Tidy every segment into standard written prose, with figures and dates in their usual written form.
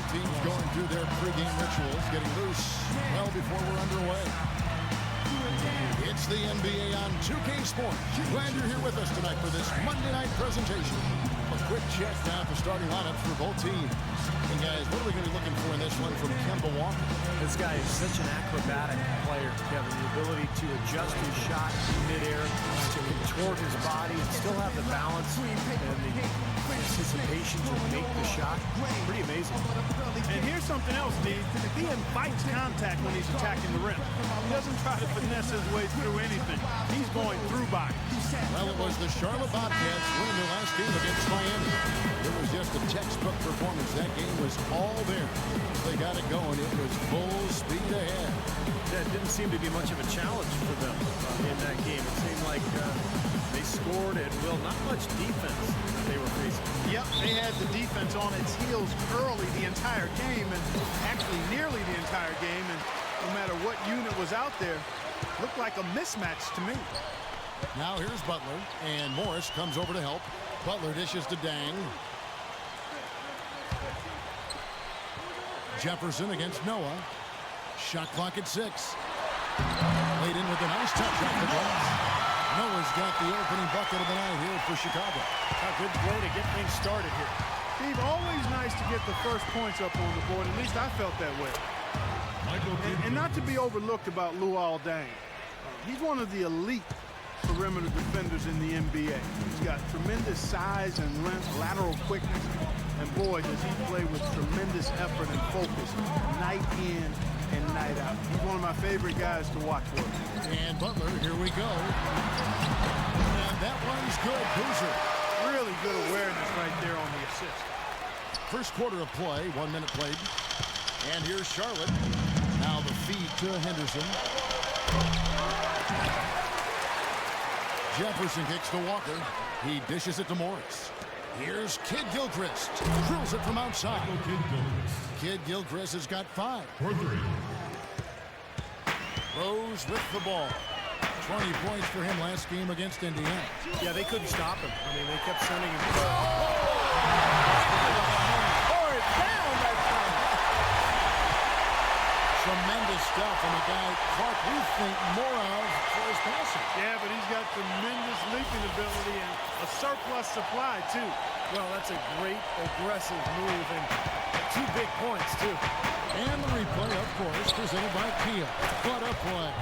teams going through their pregame rituals, getting loose well before we're underway. It's the NBA on 2K Sports. Glad you're here with us tonight for this Monday night presentation. A quick check now at the starting lineups for both teams. And guys, what are we going to be looking for in this one from Kemba Walker? This guy is such an acrobatic player, Kevin. The ability to adjust his shot in midair, to contort his body, and still have the balance and the anticipation to make the shot. Pretty amazing. And here's something else, Steve. He invites contact when he's attacking the rim. He doesn't try to finesse his way through anything. He's going through bodies. Well, it was the Charlotte Bobcats winning their last game against Miami. It was just a textbook performance. That game was all there. They got it going. It was full speed ahead. Yeah, it didn't seem to be much of a challenge for them in that game. It seemed like they scored at will. Not much defense they were facing. Yep, they had the defense on its heels early the entire game, and actually nearly the entire game, and no matter what unit was out there, looked like a mismatch to me. Now here's Butler, and Morris comes over to help. Butler dishes to Dang. Jefferson against Noah. Shot clock at 6. Laid in with a nice touch off the glass. Noah's got the opening bucket of the night here for Chicago. A good play to get things started here. Steve, always nice to get the first points up on the board. At least I felt that way. And not to be overlooked about Luol Deng. He's one of the elite perimeter defenders in the NBA. He's got tremendous size and length, lateral quickness, and boy, does he play with tremendous effort and focus night in and night out. He's one of my favorite guys to watch for. And Butler, here we go. And that one's good. Boozer. Really good awareness right there on the assist. First quarter of play, 1 minute played. And here's Charlotte. Now the feed to Henderson. Jefferson kicks to Walker. He dishes it to Morris. Here's Kid Gilchrist. Drills it from outside. Kid Gilchrist has got 5. For 3. Rose with the ball. 20 points for him last game against Indiana. Yeah, they couldn't stop him. I mean, they kept sending him. Tremendous stuff from a guy, Clark, we think more of for his passing. Yeah, but he's got tremendous leaping ability and a surplus supply, too. Well, that's a great aggressive move and 2 big points, too. And the replay, of course, presented by Kia. What a play.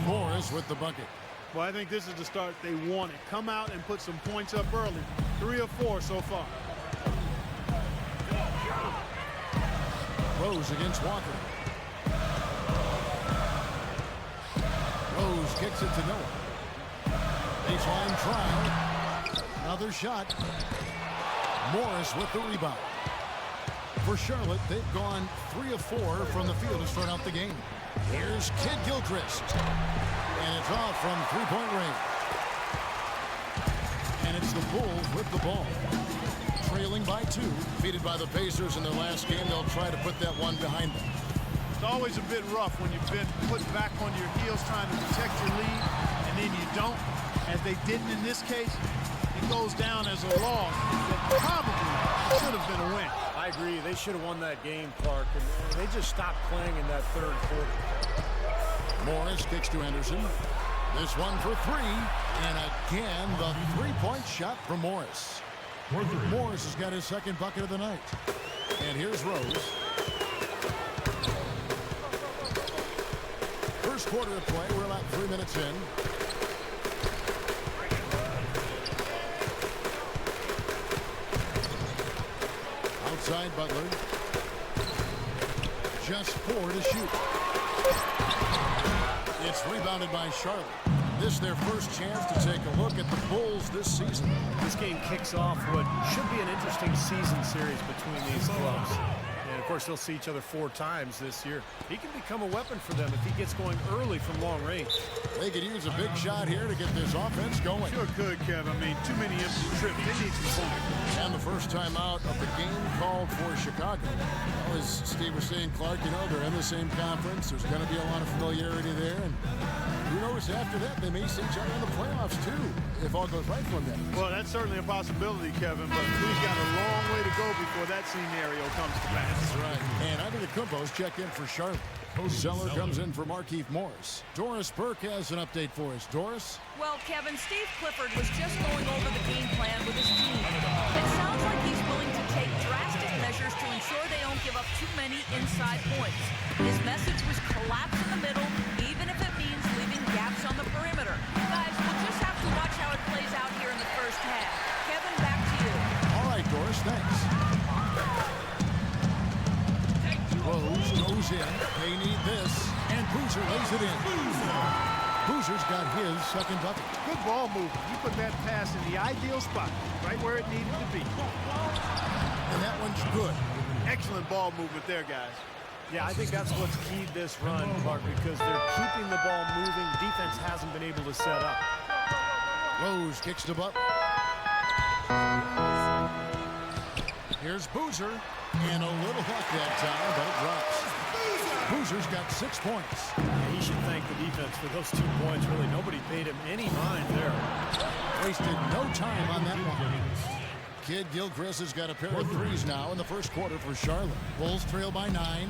Morris with the bucket. Well, I think this is the start they wanted. Come out and put some points up early. 3 or 4 so far. Rose against Walker. Rose kicks it to Noah. Baseline trial. Another shot. Morris with the rebound. For Charlotte, they've gone 3 of 4 from the field to start out the game. Here's Kid Gilchrist. And it's off from three-point range. And it's the Bulls with the ball. Trailing by 2. Defeated by the Pacers in their last game. They'll try to put that one behind them. It's always a bit rough when you've been put back on your heels trying to protect your lead, and then you don't, as they didn't in this case. It goes down as a loss that probably should have been a win. I agree. They should have won that game, Clark, and they just stopped playing in that third quarter. Morris kicks to Henderson. This one for 3, and again, the three-point shot from Morris. Morris has got his second bucket of the night. And here's Rose. First quarter of play, we're about 3 minutes in. Outside Butler. Just 4 to shoot. It's rebounded by Charlotte. This their first chance to take a look at the Bulls this season. This game kicks off what should be an interesting season series between these clubs. And, of course, they'll see each other 4 times this year. He can become a weapon for them if he gets going early from long range. They could use a big shot here to get this offense going. Sure could, Kev. I mean, too many empty trips. They need some points. And the first time out of the game called for Chicago. Well, as Steve was saying, Clark, you know, they're in the same conference. There's going to be a lot of familiarity there. And who knows, after that, they may see each other in the playoffs, too, if all goes right for them. Well, that's certainly a possibility, Kevin, but we've got a long way to go before that scenario comes to pass. That's right. Antetokounmpo's checked in for Charlotte. Zeller comes in for Markieff Morris. Doris Burke has an update for us. Doris? Well, Kevin, Steve Clifford was just going over the game plan with his team. It sounds like he's willing to take drastic measures to ensure they don't give up too many inside points. His message was collapse in the middle, even if it means leaving gaps on the perimeter. Guys, we'll just have to watch how it plays out here in the first half. Kevin, back to you. All right, Doris, thanks. Rose goes in. They need this. And Boozer lays it in. Boozer's got his second bucket. Good ball movement. You put that pass in the ideal spot, right where it needed to be. And that one's good. Excellent ball movement there, guys. Yeah, I think that's what's keyed this run, Mark, because they're keeping the ball moving. Defense hasn't been able to set up. Rose kicks to Butler. Here's Boozer. And a little luck that time, but it drops. Boozer's got 6 points. Yeah, he should thank the defense for those 2 points. Really, nobody paid him any mind there. Wasted no time on that one. Kid Gilchrist has got a pair of threes now in the first quarter for Charlotte. Bulls trail by 9.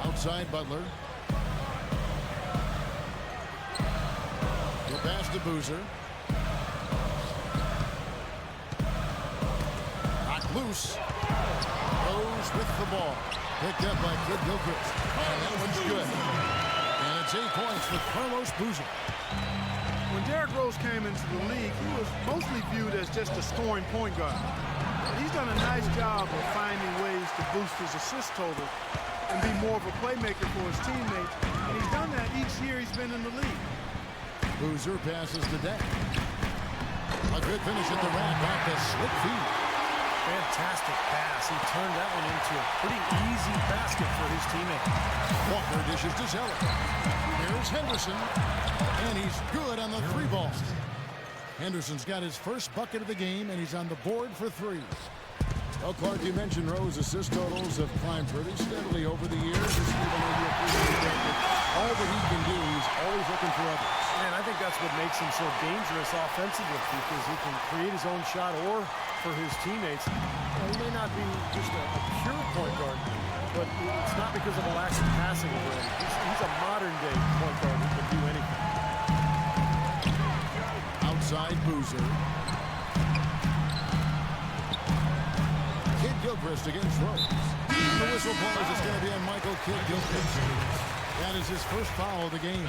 Outside Butler. He'll pass to Boozer. Loose. Rose with the ball. Picked up by Kid Gilchrist. And that one's good. And it's 8 points for Carlos Boozer. When Derrick Rose came into the league, he was mostly viewed as just a scoring point guard. But he's done a nice job of finding ways to boost his assist total and be more of a playmaker for his teammates. And he's done that each year he's been in the league. Boozer passes to Deck. A good finish at the rack off the slip feed. Fantastic pass. He turned that one into a pretty easy basket for his teammate. Walker dishes to Zeller. Here's Henderson. And he's good on the 3 ball. Henderson's got his first bucket of the game, and he's on the board for 3. Well, Clark, you mentioned Rose's assist totals have climbed pretty steadily over the years. All that he can do, he's always looking for others. And I think that's what makes him so dangerous offensively, because he can create his own shot or for his teammates. He may not be just a pure point guard, but it's not because of a lack of passing ability. He's a modern-day point guard who can do anything. Outside Boozer. Kid Gilchrist against Rose. The whistle blows. It's going to be on Michael Kid Gilchrist. That is his first foul of the game.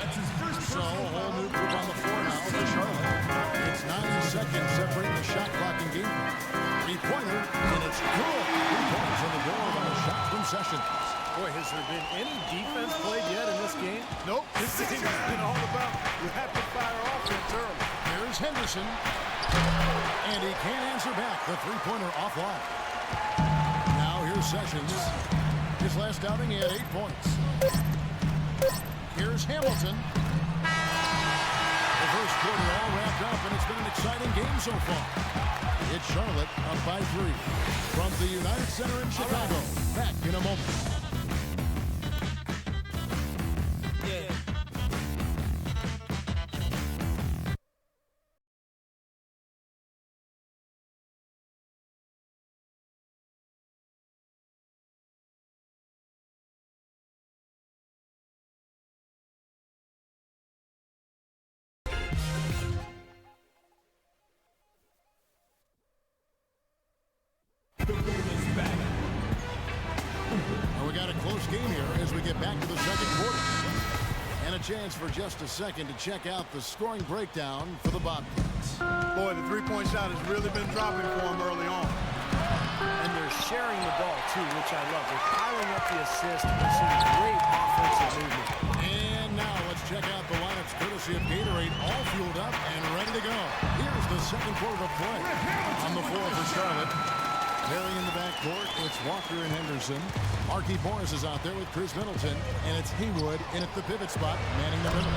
So a whole new group on the floor now for Charlotte. It's 9 seconds separating the shot clock and game. 3-pointer, and it's good. 3 points on the board on a shot from Sessions. Boy, has there been any defense played yet in this game? Nope. This game has been all about rapid-fire offense early. Here's Henderson. And he can't answer back. The 3-pointer offline. Now here's Sessions. His last outing, he had 8 points. Here's Hamilton. The first quarter all wrapped up, and it's been an exciting game so far. It's Charlotte up by 3. From the United Center in Chicago. Back in a moment. We got a close game here as we get back to the second quarter. And a chance for just a second to check out the scoring breakdown for the Bobcats. Boy, the 3-point shot has really been dropping for him early on. And they're sharing the ball, too, which I love. They're piling up the assist. We're seeing great offensive movement. And now let's check out the lineups courtesy of Gatorade, all fueled up and ready to go. Here's the second quarter of play. On the floor for Charlotte. Perry in the backcourt, it's Walker and Henderson. Markieff Morris is out there with Chris Middleton, and it's Haywood in at the pivot spot, manning the middle.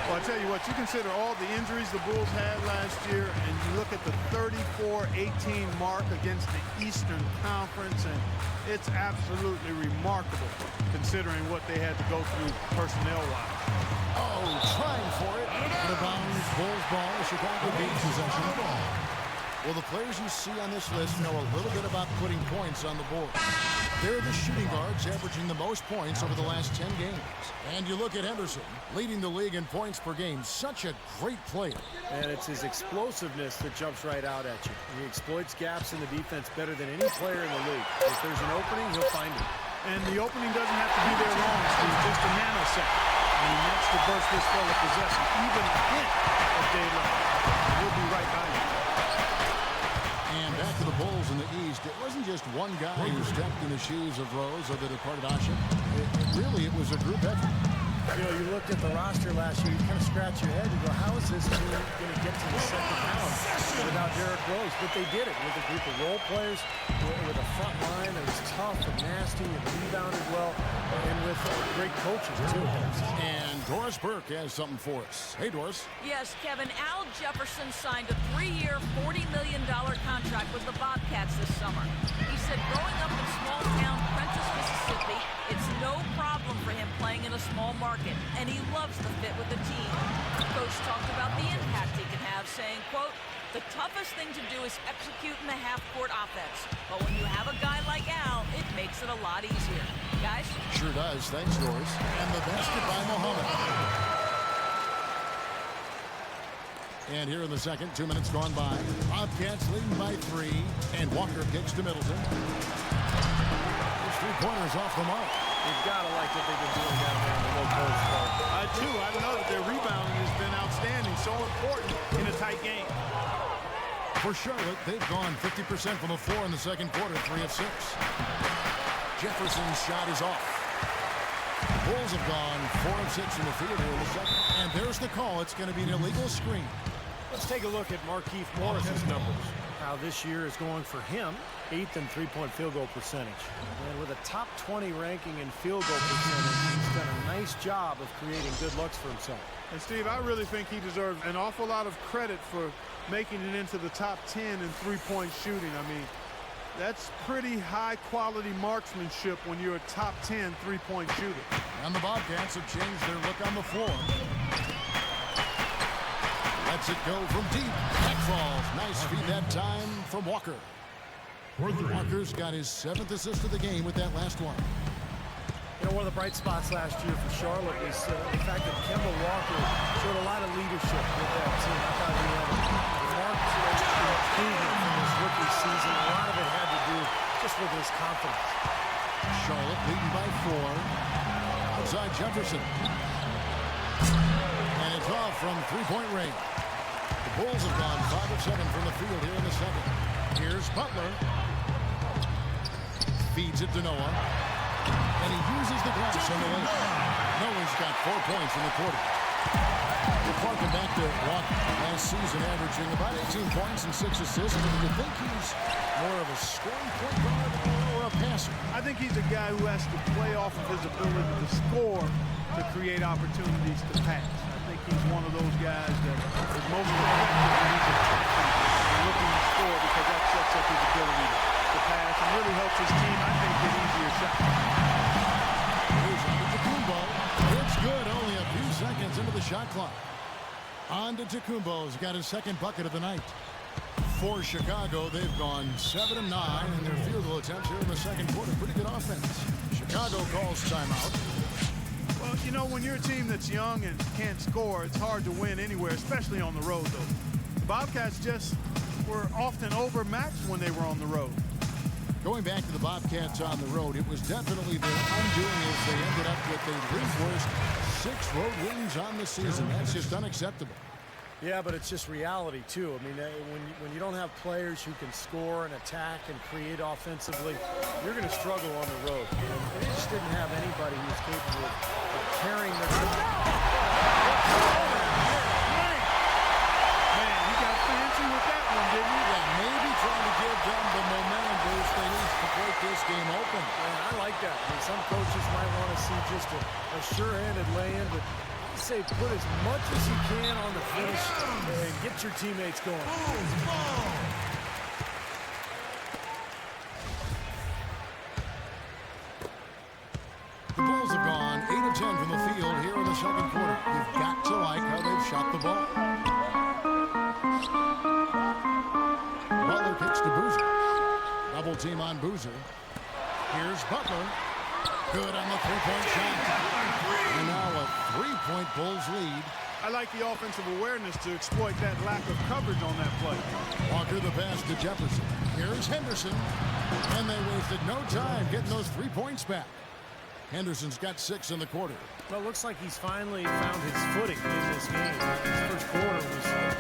Well, I tell you what, you consider all the injuries the Bulls had last year, and you look at the 34-18 mark against the Eastern Conference, and it's absolutely remarkable considering what they had to go through personnel-wise. Oh, trying for it. Out of bounds, Bulls ball, Chicago Beach possession. Well, the players you see on this list know a little bit about putting points on the board. They're the shooting guards averaging the most points over the last 10 games. And you look at Henderson, leading the league in points per game. Such a great player. And it's his explosiveness that jumps right out at you. He exploits gaps in the defense better than any player in the league. If there's an opening, he'll find it. And the opening doesn't have to be there long, Steve, just a nanosecond. And he nets to burst this fella possession. Even a hint of daylight. He'll be right by you. And back to the Bulls in the East. It wasn't just one guy who stepped in the shoes of Rose or the departed Asha. It was a group effort. You know, you looked at the roster last year, you kind of scratch your head and go, how is this team going to get to the second round without Derrick Rose? But they did it with a group of role players, with a front line that was tough and nasty and rebounded well, and with great coaches, too. And Doris Burke has something for us. Hey, Doris. Yes, Kevin, Al Jefferson signed a 3-year, $40 million contract with the Bobcats this summer. He said growing up in small-town Prentiss, Mississippi, it's no problem for him playing in a small market, and he loves the fit with the team. The coach talked about the impact he can have, saying, quote, "The toughest thing to do is execute in the half-court offense. But when you have a guy like Al, it makes it a lot easier." Guys? Sure does. Thanks, Doris. And the basket by Muhammad. And here in the second, 2 minutes gone by. Bobcats leading by 3, and Walker kicks to Middleton. His three-pointers off the mark. You've got to like what they've been doing down there in the low post. I do. I know that their rebounding has been outstanding, so important in a tight game. For Charlotte, they've gone 50% from the floor in the second quarter, 3 of 6. Jefferson's shot is off. The Bulls have gone 4 of 6 from the field here in the second. And there's the call. It's going to be an illegal screen. Let's take a look at Markieff Morris's numbers. How this year is going for him. 8th in three-point field goal percentage. And with a top 20 ranking in field goal percentage, he's done a nice job of creating good looks for himself. And Steve, I really think he deserves an awful lot of credit for making it into the top 10 in three-point shooting. I mean, that's pretty high-quality marksmanship when you're a top 10 three-point shooter. And the Bobcats have changed their look on the floor. Lets it go from deep. That falls. Nice feed that time from Walker. Walker's got his 7th assist of the game with that last one. You know, one of the bright spots last year for Charlotte was the fact that Kemba Walker showed a lot of leadership with that team. I thought he had a marked improvement from his rookie season. A lot of it had to do just with his confidence. Charlotte leading by 4. Outside Jefferson. And it's off from three-point range. The Bulls have gone 5 of 7 from the field here in the second. Here's Butler. Feeds it to Noah. And he uses the glass on the lane. Noah's got 4 points in the quarter. We're parking back to Walker. Last season averaging about 18 points and 6 assists. Do you think he's more of a scoring point guard or a passer? I think he's a guy who has to play off of his ability to score to create opportunities to pass. I think he's one of those guys that is most effective when he's looking to score because that sets up his ability to pass and really helps his team, I think, get easier shots. Here's Antetokounmpo. It's good. Only a few seconds into the shot clock. Antetokounmpo's got his second bucket of the night. For Chicago, they've gone 7 of 9 in their field goal attempts here in the second quarter. Pretty good offense. Chicago calls timeout. Well, you know, when you're a team that's young and can't score, it's hard to win anywhere, especially on the road, though. The Bobcats just were often overmatched when they were on the road. Going back to the Bobcats on the road, it was definitely their undoing as they ended up with their league worst 6 road wins on the season. That's just unacceptable. Yeah, but it's just reality, too. I mean, when you don't have players who can score and attack and create offensively, you're going to struggle on the road. And they just didn't have anybody who was capable of carrying their team. Man, he got fancy with that one, didn't he? Yeah, maybe trying to give them the momentum boost they need to break this game open. And I like that. I mean, some coaches might want to see just a sure-handed lay-in, but I say put as much as you can on the finish and get your teammates going. The Bulls have gone 8 of 10 from the field here in the second quarter. You've got to like how they've shot the ball. team on Boozer. Here's Butler. Good on the three-point shot. And now a three-point Bulls lead. I like the offensive awareness to exploit that lack of coverage on that play. Walker the pass to Jefferson. Here's Henderson. And they wasted no time getting those 3 points back. Henderson's got 6 in the quarter. Well, it looks like he's finally found his footing in this game. His first quarter was a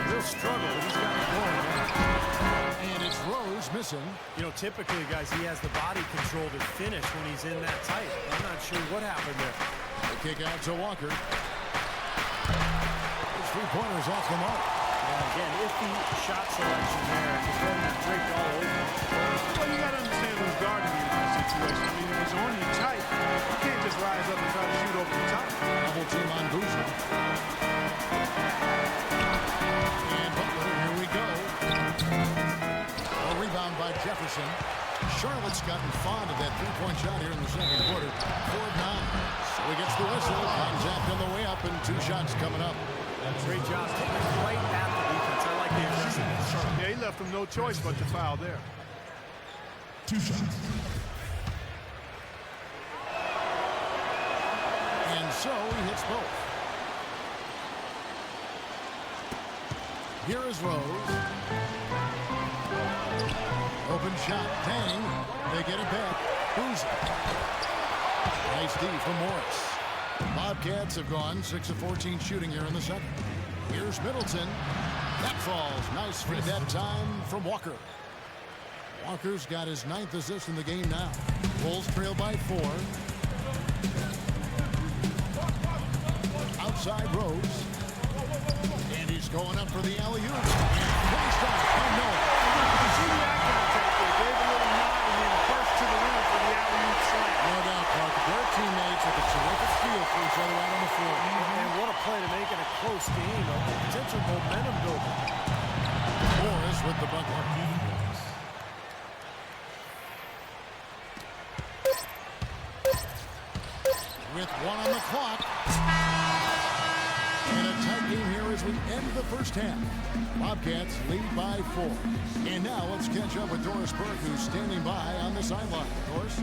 real struggle, but he's got it going now. And it's Rose missing. You know, typically, guys, he has the body control to finish when he's in that tight. I'm not sure what happened there. The kick out to Walker. His three-pointers off the mark. Yeah, again, iffy shot selection there. He's ready to break all over. Well, you got to understand who's guarding you in this situation. I mean, if it's on you tight, you can't just rise up and try to shoot over the top. Double team on Boozer. And Butler, here we go. A rebound by Jefferson. Charlotte's gotten fond of that three-point shot here in the second quarter. 4 of 9. So he gets the whistle. Contact on the way up and 2 shots coming up. Great job taking right at the defense. I like the aggressiveness. Yeah, he left him no choice but to foul there. 2 shots. And so he hits both. Here is Rose. Open shot. Dang. They get it back. Boozer. Nice D from Morris. Bobcats have gone 6 of 14 shooting here in the second. Here's Middleton. That falls. Nice feed that time from Walker. Walker's got his 9th assist in the game now. Bulls trail by 4. Outside Rose. And he's going up for the alley-oop. And stop. Oh, no. You see the eye contact there. Gave a little nod and then burst to the rim for the alley-oop slam. No doubt, Clark. Their teammates with a terrific feel for each other out on the floor. And what a play to make it a close game. A potential momentum builder. Morris with the bucket. With 1 on the clock. And a tight game here as we end the first half. Bobcats lead by 4. And now let's catch up with Doris Burke, who's standing by on the sideline. Doris?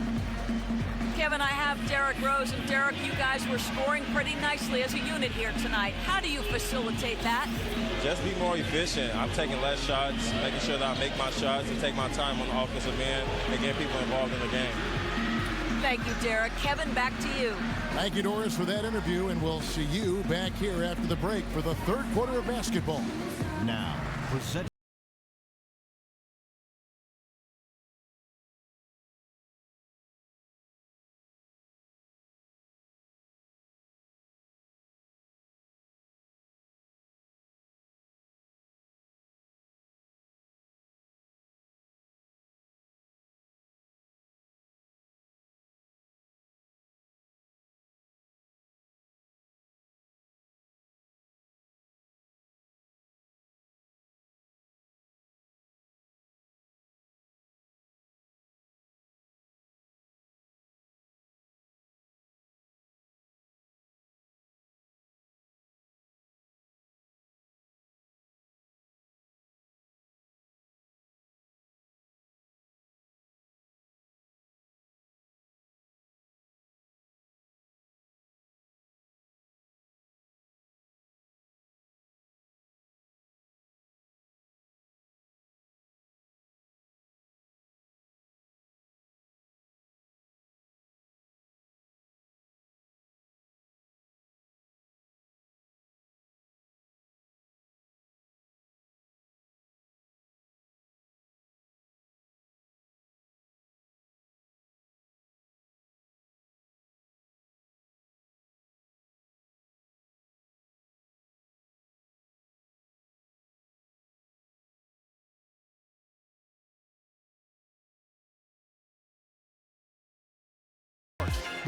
Kevin, I have Derrick Rose, and Derrick, you guys were scoring pretty nicely as a unit here tonight. How do you facilitate that? Just be more efficient. I'm taking less shots, making sure that I make my shots and take my time on the offensive end and get people involved in the game. Thank you, Derrick. Kevin, back to you. Thank you, Doris, for that interview, and we'll see you back here after the break for the third quarter of basketball. Now, present.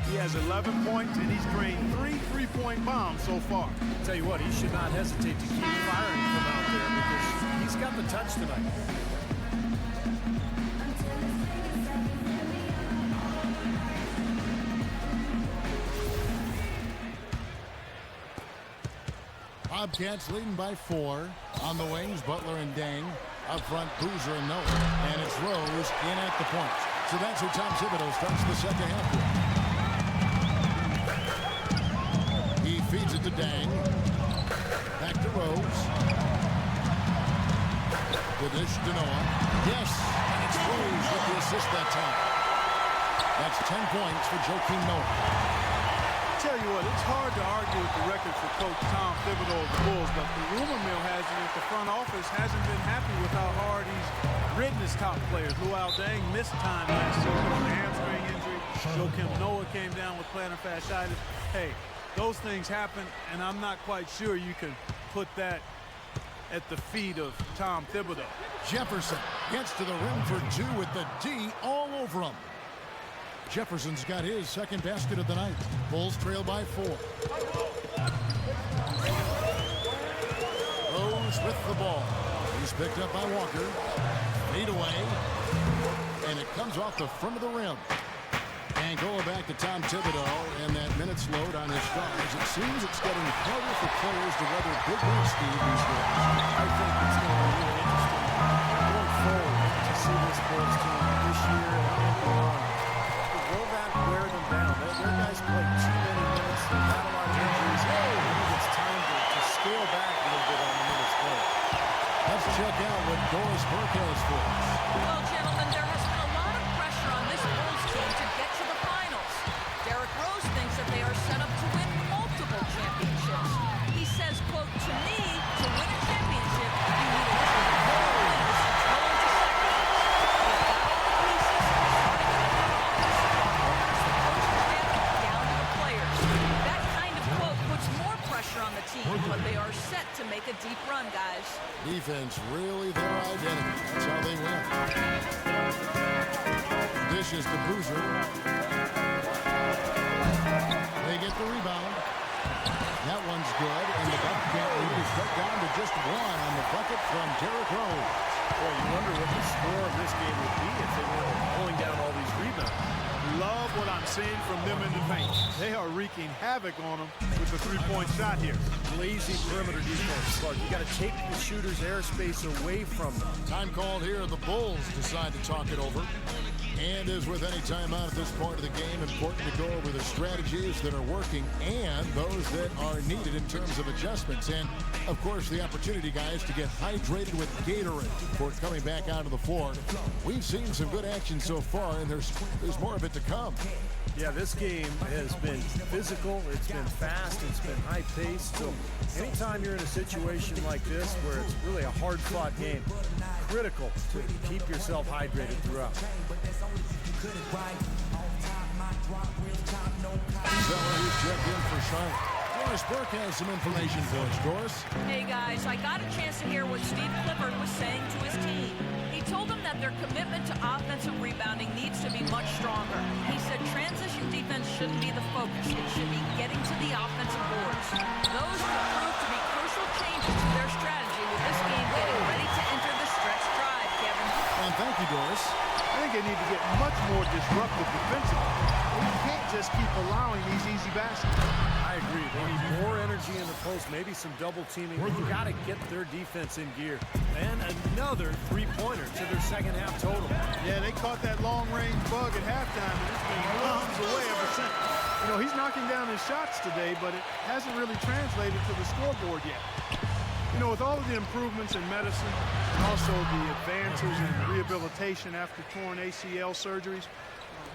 He has 11 points, and he's drained 3 3-point bombs so far. I'll tell you what, he should not hesitate to keep firing from out there because he's got the touch tonight. Bobcats leading by 4. On the wings, Butler and Dang. Up front, Boozer and Noah. And it's Rose in at the point. So that's who Tom Thibodeau starts the second half with. He feeds it to Dang. Back to Rose. The dish to Noah. Yes, and it's Rose with the assist that time. That's 10 points for Joakim Noah. Tell you what, it's hard to argue with the record for Coach Tom Thibodeau of the Bulls, but the rumor mill has it that the front office hasn't been happy with how hard he's ridden his top players. Luol Deng missed time last season with a hamstring injury. Joakim Noah came down with plantar fasciitis. Hey, those things happen, and I'm not quite sure you can put that at the feet of Tom Thibodeau. Jefferson gets to the rim for two with the D all over him. Jefferson's got his second basket of the night. Bulls trail by 4. Rose with the ball. He's picked up by Walker. Lead away. And it comes off the front of the rim. And going back to Tom Thibodeau and that minutes load on his stars, it seems it's getting harder for players to weather big league Steve these days. I think it's going to be really interesting going forward to see this Bulls team this year and on. Will that wear them down? Their guys play too many minutes. They've had a lot of injuries. I think it's time to scale back a little bit on the minutes played. Let's check out what Doris Burke has for us. Well, gentlemen, there has been a lot of pressure on this Bulls team to get to the finals. Derrick Rose thinks that they are set up to win multiple championships. He says, quote, to me, to win a championship, you need a win. On the team, but they are set to make a deep run, guys. Defense really their identity. That's how they win. Dishes to Boozer. They get the rebound. That one's good, and the bucket lead is cut down to just 1 on the bucket from Derrick Rose. Boy, you wonder what the score of this game would be if they were pulling down all these rebounds. Love what I'm seeing from them in the paint. They are wreaking havoc on them with the three-point shot here. Lazy perimeter defense, Clark. You got to take the shooter's airspace away from them. Time called here. The Bulls decide to talk it over. And as with any timeout at this point of the game, important to go over the strategies that are working and those that are needed in terms of adjustments. And, of course, the opportunity, guys, to get hydrated with Gatorade before coming back onto the floor. We've seen some good action so far, and there's more of it to come. Yeah, this game has been physical, it's been fast, it's been high-paced. So anytime you're in a situation like this where it's really a hard-fought game, critical to keep yourself hydrated throughout. Zeller, who's checked in for Charlotte. Doris Burke has some information for us. Doris? Hey, guys, I got a chance to hear what Steve Clifford was saying to his team. He told them that their commitment to offensive rebounding needs to be much stronger. He said transition defense shouldn't be the focus. It should be getting to the offensive boards. Those could prove to be crucial changes to their strategy with this game getting ready to enter the stretch drive, Kevin. And thank you, Doris. I think they need to get much more disruptive defensively. You can't just keep allowing these easy baskets. I agree. They need more energy in the post, maybe some double teaming. You got to get their defense in gear. And another three-pointer to their second half total. Yeah, they caught that long-range bug at halftime, and it's been moves away ever since. You know, he's knocking down his shots today, but it hasn't really translated to the scoreboard yet. You know, with all of the improvements in medicine and also the advances in rehabilitation after torn ACL surgeries,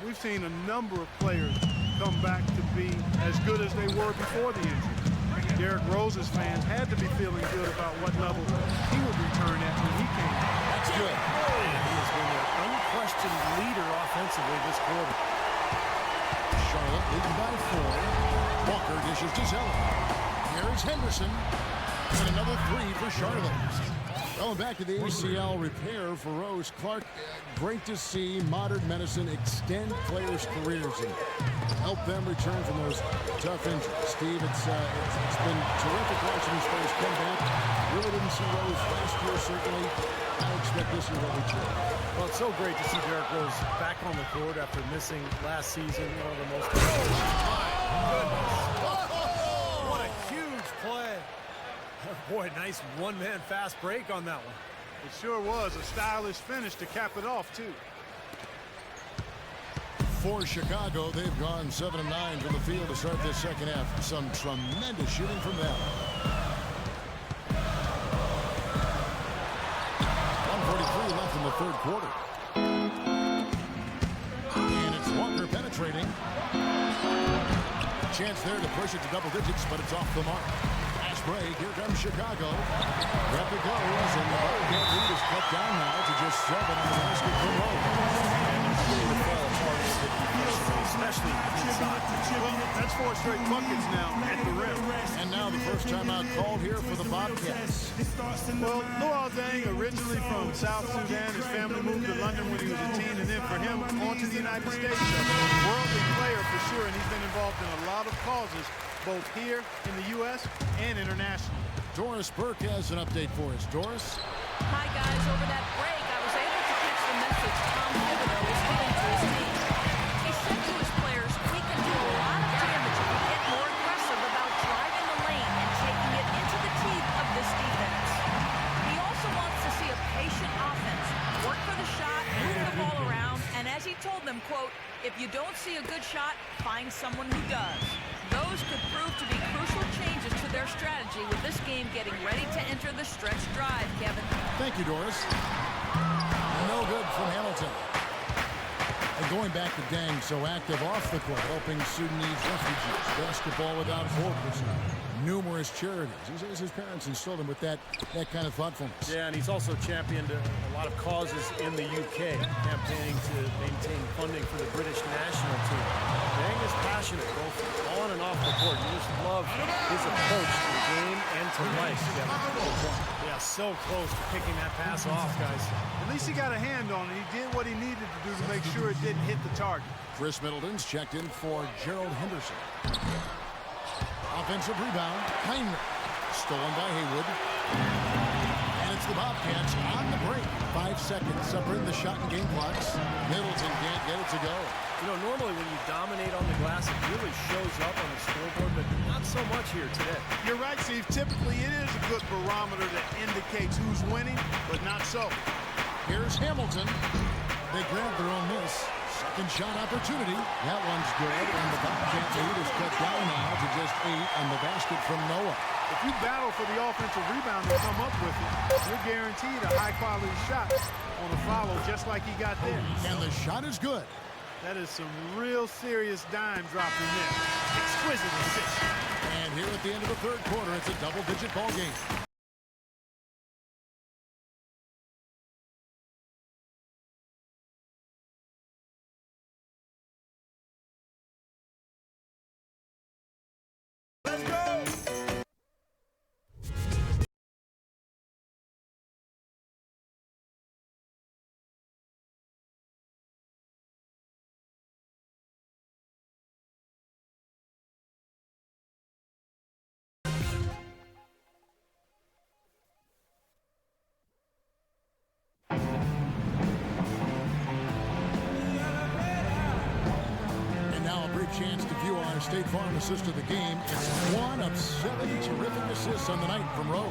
we've seen a number of players come back to be as good as they were before the injury. Derrick Rose's fans had to be feeling good about what level he would return at when he came. That's good. He has been an unquestioned leader offensively this quarter. Charlotte leading by 4. Walker dishes to Zeller. Here's Henderson. And another 3 for Charlotte. Going back to the ACL repair for Rose. Clark, great to see modern medicine extend players' careers and help them return from those tough injuries. Steve, it's been terrific watching these players come back. Really didn't see Rose last year, certainly. I expect this year will be true. Well, it's so great to see Derrick Rose back on the court after missing last season. One of the most... What a huge play. Boy, nice one-man fast break on that one. It sure was a stylish finish to cap it off, too. For Chicago, they've gone 7 of 9 from the field to start this second half. Some tremendous shooting from them. 1:43 left in the third quarter. And it's Walker penetrating. Chance there to push it to double digits, but it's off the mark. Fast break. Here comes Chicago. Up it goes, and the Bobcat lead is cut down now to just 7 on the basket from Rose. Especially inside. Well, that's 4 straight buckets now at the rim. And now the first timeout called here for the Bobcats. Well, Luol Deng, originally from South Sudan, his family moved to London when he was a teen, and then for him, on to the United States. A worldly player for sure, and he's been involved in a lot of causes, both here in the U.S. and internationally. Doris Burke has an update for us. Doris? Hi, guys. Over that break, I was able to catch the message Tom Thibodeau was giving to his team. He said to his players, we can do a lot of damage if we get more aggressive about driving the lane and taking it into the teeth of this defense. He also wants to see a patient offense, work for the shot, move the ball around, and as he told them, quote, if you don't see a good shot, find someone who does. Those could prove to be crucial changes to their strategy with this game getting ready to enter the stretch drive, Kevin. Thank you, Doris. No good from Hamilton. And going back to Deng, so active off the court, helping Sudanese refugees, basketball without borders, numerous charities. He says his parents instilled him with that kind of thoughtfulness. Yeah, and he's also championed a lot of causes in the UK, campaigning to maintain funding for the British national team. Deng is passionate both on and off the court. You just love his approach to the game and to life, Kevin. Yeah, so close to picking that pass off, guys. At least he got a hand on it. He did what he needed to do to make sure it didn't hit the target. Chris Middleton's checked in for Gerald Henderson. Offensive rebound, Heinrich. Stolen by Haywood. And it's the Bobcats on the break. 5 seconds separating the shot and game clocks. Middleton can't get it to go. You know, normally when you dominate on the glass, it really shows up on the scoreboard, but not so much here today. You're right, Steve. Typically, it is a good barometer that indicates who's winning, but not so. Here's Hamilton. They grab their own miss. Second shot opportunity. That one's good, and the Bobcat lead is cut down now to just 8 on the basket from Noah. If you battle for the offensive rebound and come up with it, you're guaranteed a high-quality shot on a follow, just like he got there. And the shot is good. That is some real serious dime dropping there. Exquisite assist. And here at the end of the third quarter, it's a double-digit ball game. Let's go! Chance to view our State Farm assist of the game. It's 1 of 7 terrific assists on the night from Rose.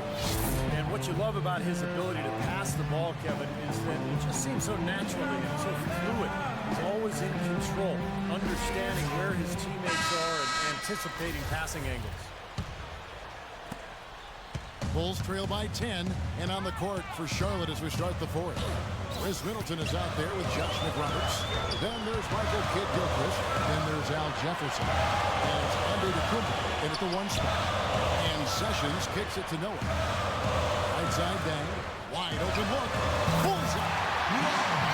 And what you love about his ability to pass the ball, Kevin, is that it just seems so natural to him, so fluid. He's always in control, understanding where his teammates are and anticipating passing angles. Bulls trail by 10, and on the court for Charlotte as we start the fourth. Chris Middleton is out there with Josh McRoberts. Then there's Michael Kidd-Gilchrist. Then there's Al Jefferson. And it's Andre DeCumbo in at the 1 spot. And Sessions kicks it to Noah. Right side Deng. Wide open look. Pulls it.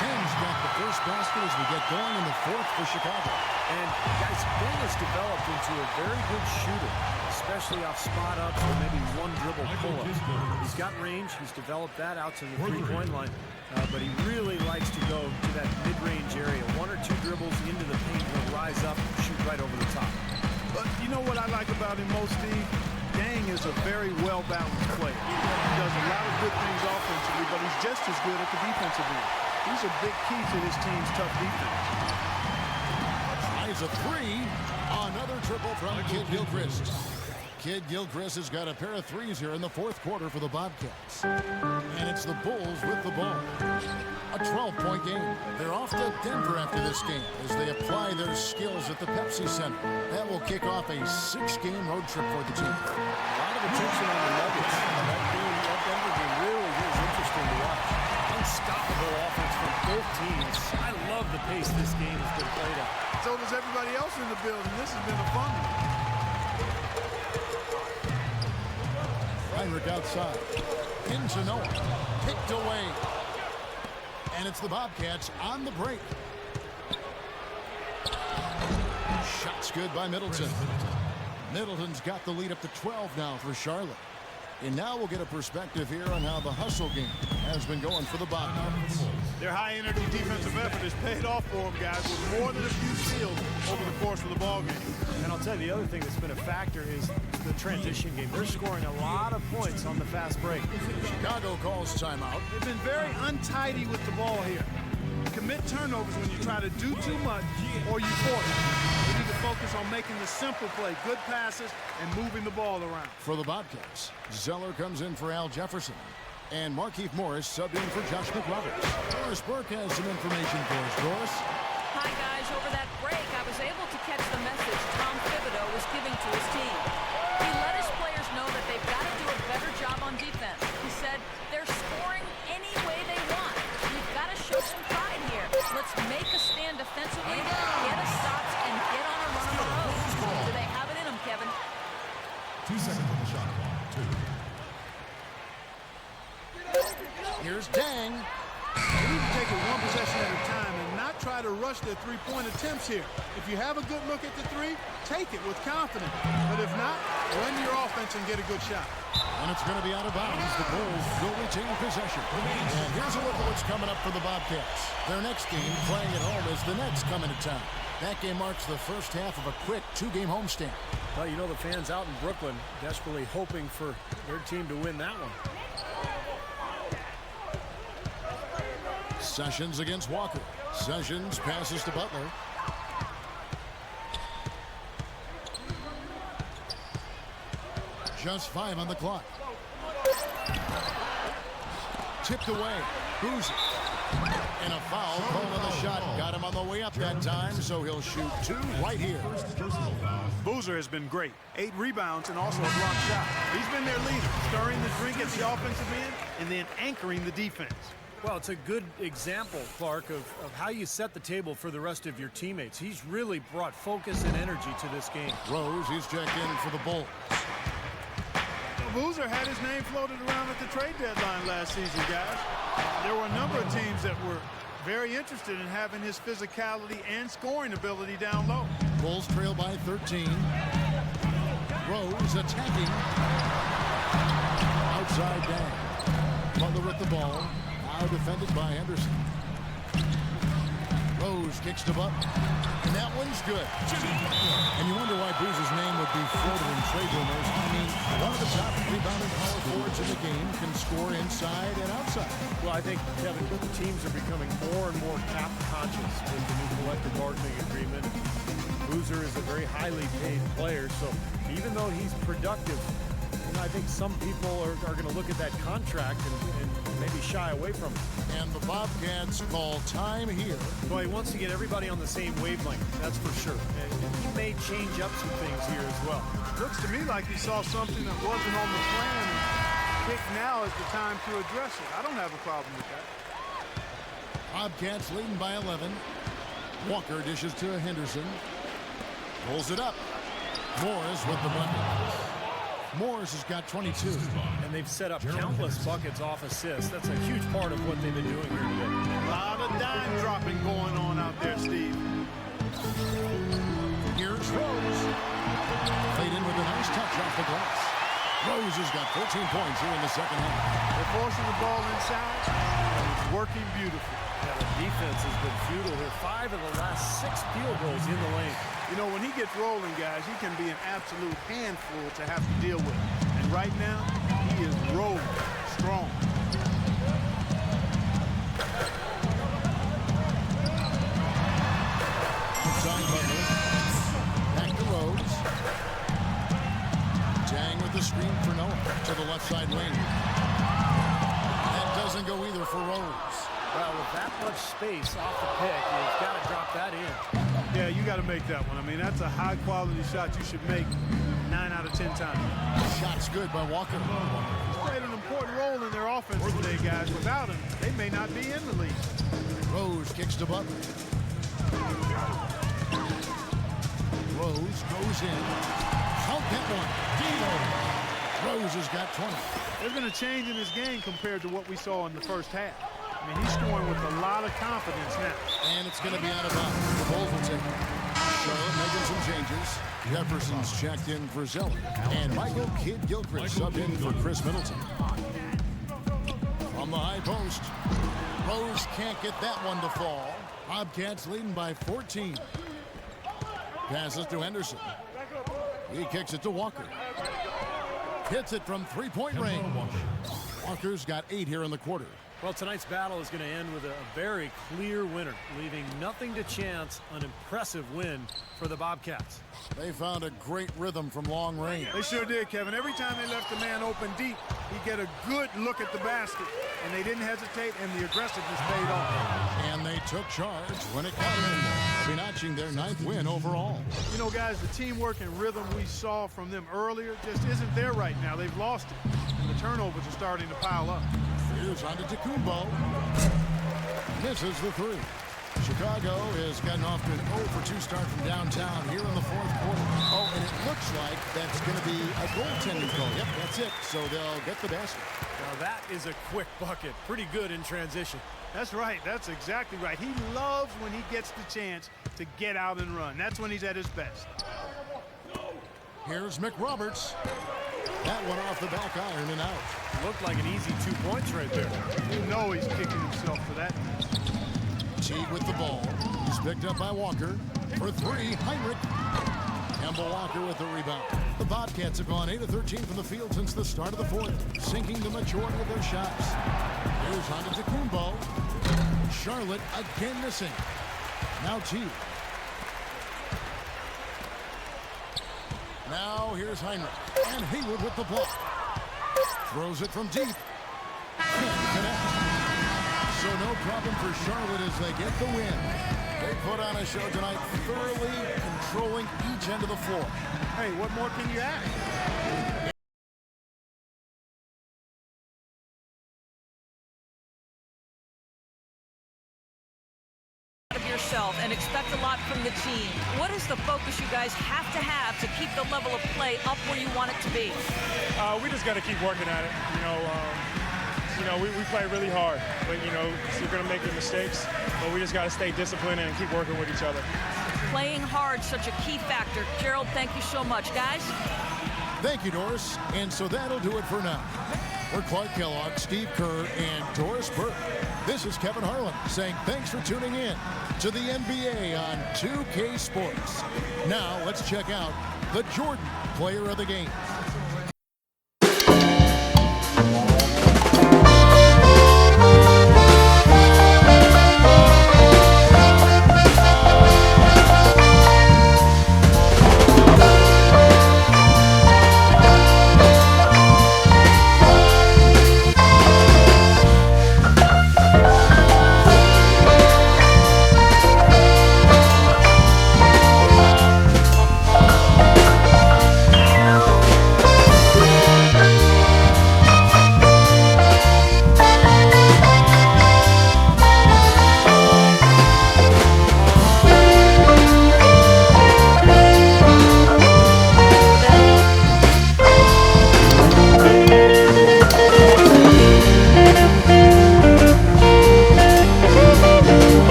Deng's got the first basket as we get going in the fourth for Chicago. And guys, Deng has developed into a very good shooter, especially off spot-ups or maybe one dribble pull-ups. He's got range. He's developed that out to the three-point line. But he really likes to go to that mid-range area. 1 or 2 dribbles into the paint, he'll rise up and shoot right over the top. But you know what I like about him most, Steve? Deng is a very well-balanced player. He does a lot of good things offensively, but he's just as good at the defensive end. He's a big key to this team's tough defense. Tries a 3. Another triple from Kidd-Gilchrist. Kid Gilchrist has got a pair of threes here in the fourth quarter for the Bobcats. And it's the Bulls with the ball. A 12-point game. They're off to Denver after this game as they apply their skills at the Pepsi Center. That will kick off a 6-game road trip for the team. A lot of attention on the Nuggets. That Denver game really is interesting to watch. Unstoppable offense from both teams. I love the pace this game has been played at. So does everybody else in the building. This has been a fun one. Heinrich outside. Into Noah. Picked away. And it's the Bobcats on the break. Shots good by Middleton. Middleton's got the lead up to 12 now for Charlotte. And now we'll get a perspective here on how the hustle game has been going for the Bobcats. Their high-energy defensive effort has paid off for them, guys, with more than a few steals over the course of the ball game. And I'll tell you, the other thing that's been a factor is the transition game. They're scoring a lot of points on the fast break. Chicago calls timeout. They've been very untidy with the ball here. Commit turnovers when you try to do too much or you force it. You need to focus on making the simple play, good passes, and moving the ball around. For the Bobcats, Zeller comes in for Al Jefferson. And Markieff Morris subbed in for Josh McRoberts. Doris Burke has some information for us. Doris? Hi, guys. Over that break, I was able to catch the message Tom Thibodeau was giving to his team. He let his players know that they've got to do a better job on defense. He said they're scoring any way they want. We've got to show some pride here. Let's make a stand defensively, get us stops, and get on a run on the road. Do they have it in them, Kevin? 2 seconds on the shot clock. 2. Here's Dang. They need to take it one possession at a time and not try to rush their three-point attempts here. If you have a good look at the three, take it with confidence. But if not, run your offense and get a good shot. And it's going to be out of bounds. The Bulls will retain possession. And here's a look at what's coming up for the Bobcats. Their next game, playing at home, is the Nets coming to town. That game marks the first half of a quick 2-game homestand. Well, you know, the fans out in Brooklyn desperately hoping for their team to win that one. Sessions against Walker. Sessions passes to Butler. Just 5 on the clock. Tipped away. Boozer. And a foul called on the shot. Got him on the way up that time, so he'll shoot 2 right here. Boozer has been great. 8 rebounds and also a block shot. He's been their leader, stirring the drink at the offensive end and then anchoring the defense. Well, it's a good example, Clark, of how you set the table for the rest of your teammates. He's really brought focus and energy to this game. Rose, he's checked in for the Bulls. Boozer had his name floated around at the trade deadline last season, guys. There were a number of teams that were very interested in having his physicality and scoring ability down low. Bulls trail by 13. Rose attacking. Outside down. Butler with the ball. Now defended by Henderson. Rose kicks to Butler. And that one's good. And you wonder why Boozer's name would be floated in trade rumors. I mean, one of the top rebounding power forwards in the game can score inside and outside. Well, I think, Kevin, the teams are becoming more and more cap conscious with the new collective bargaining agreement. Boozer is a very highly paid player, so even though he's productive, you know, I think some people are going to look at that contract and maybe shy away from it. And the Bobcats call time here. Well, he wants to get everybody on the same wavelength, that's for sure. And he may change up some things here as well. Looks to me like he saw something that wasn't on the plan. And pick now is the time to address it. I don't have a problem with that. Bobcats leading by 11. Walker dishes to Henderson. Pulls it up. Morris with the bucket. Morris has got 22. And they've set up countless buckets off assists. That's a huge part of what they've been doing here today. A lot of dime dropping going on out there, Steve. Here's Rose. Played in with a nice touch off the glass. Rose has got 14 points here in the second half. They're forcing the ball inside, and it's working beautifully. Yeah, the defense has been futile here. 5 of the last 6 field goals in the lane. You know, when he gets rolling, guys, he can be an absolute handful to have to deal with. And right now, he is rolling strong. Inside Butler. Back to Rose. left side wing. That doesn't go either for Rose. Well, with that much space off the pick, you've got to drop that in. Yeah, you got to make that one. I mean, that's a high-quality shot you should make 9 out of 10 times. Shot's good by Walker. He's played an important role in their offense today, guys. Without him, they may not be in the league. Rose kicks to Butler. Rose goes in. Count that one. D'Lo. Rose has got 20. There's been a change in his game compared to what we saw in the first half. I mean, he's scoring with a lot of confidence now. And it's going to be out of bounds. The Bulls will take it. Charlotte making some changes. Jefferson's checked in for Zeller. And Michael Kidd-Gilchrist subbed in for Chris Middleton. From the high post. Rose can't get that one to fall. Bobcats leading by 14. Passes to Henderson. He kicks it to Walker. Hits it from three-point range. Walker's got 8 here in the quarter. Well, tonight's battle is going to end with a very clear winner, leaving nothing to chance. An impressive win for the Bobcats. They found a great rhythm from long range. They sure did, Kevin. Every time they left the man open deep, he'd get a good look at the basket. And they didn't hesitate, and the aggressiveness paid off. And they took charge when it got in. They'll be notching their 9th win overall. You know, guys, the teamwork and rhythm we saw from them earlier just isn't there right now. They've lost it. And the turnovers are starting to pile up. Here's Antetokounmpo. Misses the 3. Chicago has gotten off to an 0 for 2 start from downtown here in the 4th quarter. Oh, and it looks like that's going to be a goaltending call. Yep, that's it. So they'll get the basket. Now that is a quick bucket. Pretty good in transition. That's right. That's exactly right. He loves when he gets the chance to get out and run. That's when he's at his best. Here's McRoberts. That one off the back iron and out. Looked like an easy 2 points right there. You know he's kicking himself for that. Teague with the ball. He's picked up by Walker. For 3, Heinrich. Kemba Walker with the rebound. The Bobcats have gone 8 of 13 from the field since the start of the 4th, sinking the majority of their shots. Here's Antetokounmpo. Charlotte again missing. Now Teague. Now here's Heinrich. And Hayward with the block. Throws it from deep. Can't connect. So no problem for Charlotte as they get the win. They put on a show tonight, thoroughly controlling each end of the floor. Hey, what more can you ask? Yourself and expect a lot from the team. What is the focus you guys have to keep the level of play up where you want it to be? We just got to keep working at it. We play really hard, but you're going to make the mistakes, but we just got to stay disciplined and keep working with each other. Playing hard, such a key factor. Gerald, thank you so much, guys. Thank you, Doris. And so that'll do it for now. For Clark Kellogg, Steve Kerr, and Doris Burke, this is Kevin Harlan saying thanks for tuning in to the NBA on 2K Sports. Now let's check out the Jordan Player of the Game.